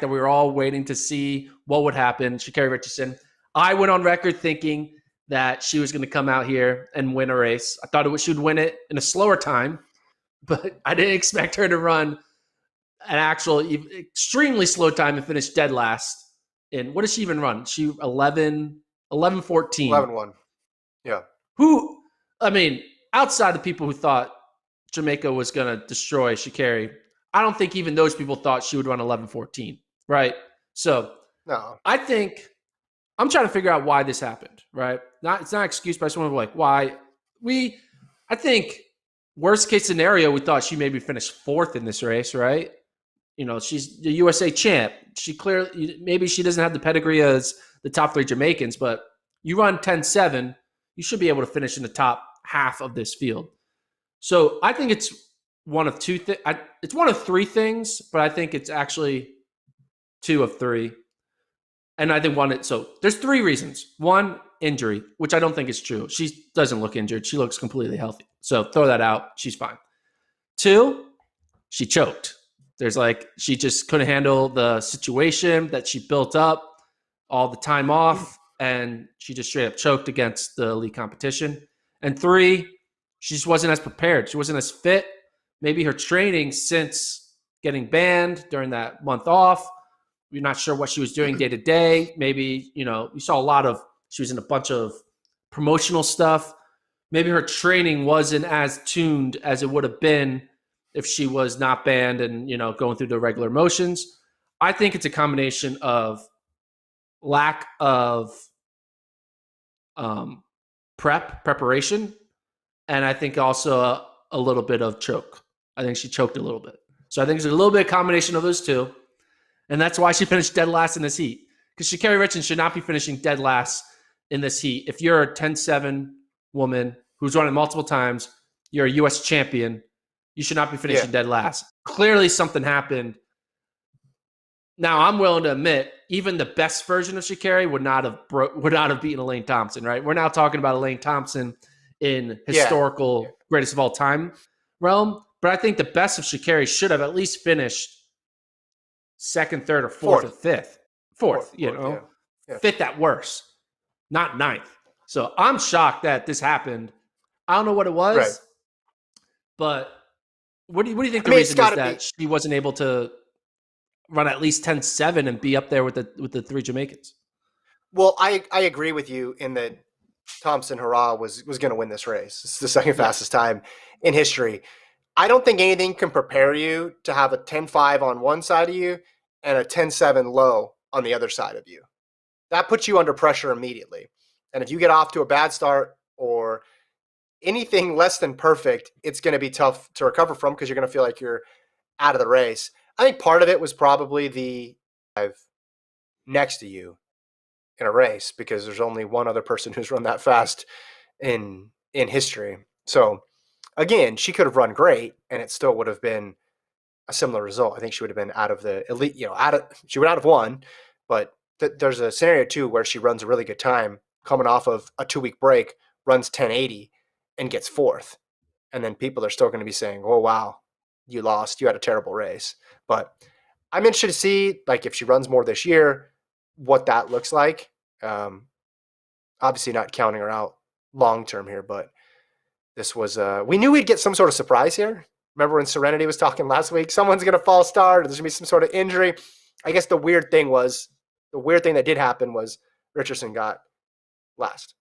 that we were all waiting to see what would happen. Sha'Carri Richardson. I went on record thinking that she was going to come out here and win a race. I thought she would win it in a slower time, but I didn't expect her to run an actual extremely slow time and finish dead last. And what did she even run? She 11-14. 11-1. Yeah. Who, I mean, outside the people who thought Jamaica was going to destroy Sha'Carri, I don't think even those people thought she would run 11-14, right? So no, I think I'm trying to figure out why this happened, right? It's not an excuse, but I just want to like why I think worst case scenario, we thought she maybe finished fourth in this race, right? You know, she's the USA champ. She clearly, maybe she doesn't have the pedigree as the top three Jamaicans, but you run 10-7, you should be able to finish in the top half of this field. So I think it's one of two things. It's one of three things, but I think it's actually two of three. And I think so there's three reasons. One, injury, which I don't think is true. She doesn't look injured. She looks completely healthy. So throw that out. She's fine. Two, she choked. She just couldn't handle the situation that she built up, all the time off, and she just straight up choked against the elite competition. And three, she just wasn't as prepared. She wasn't as fit. Maybe her training since getting banned during that month off, you're not sure what she was doing day to day. Maybe, you saw she was in a bunch of promotional stuff. Maybe her training wasn't as tuned as it would have been if she was not banned and, going through the regular motions. I think it's a combination of lack of preparation, and I think also a little bit of choke. I think she choked a little bit. So I think it's a little bit of combination of those two. And that's why she finished dead last in this heat. Because Sha'Carri Richardson should not be finishing dead last in this heat. If you're a 10-7 woman who's run it multiple times, you're a U.S. champion, you should not be finishing dead last. Clearly something happened. Now, I'm willing to admit, even the best version of Sha'Carri would not have beaten Elaine Thompson, right? We're now talking about Elaine Thompson in historical greatest of all time realm. But I think the best of Sha'Carri should have at least finished second, third, or fourth or fifth. Fourth, fifth at worst, not ninth. So I'm shocked that this happened. I don't know what it was, right. But what do you think the reason is that she wasn't able to run at least 10-7 and be up there with the three Jamaicans? Well, I agree with you in that Thompson Hurrah was going to win this race. It's the second fastest time in history. I don't think anything can prepare you to have a 10-5 on one side of you and a 10-7 low on the other side of you. That puts you under pressure immediately. And if you get off to a bad start or anything less than perfect, it's going to be tough to recover from because you're going to feel like you're out of the race. I think part of it was probably the next to you in a race because there's only one other person who's run that fast in history. So again, she could have run great and it still would have been a similar result. I think she would have been out of the elite, she would out have won, but there's a scenario too where she runs a really good time coming off of a 2-week break, runs 1080 and gets fourth. And then people are still going to be saying, oh, wow, you lost. You had a terrible race. But I'm interested to see, if she runs more this year, what that looks like. Obviously not counting her out long-term here, but this was we knew we'd get some sort of surprise here. Remember when Serenity was talking last week? Someone's going to false start. There's going to be some sort of injury. I guess the weird thing that did happen was Richardson got last.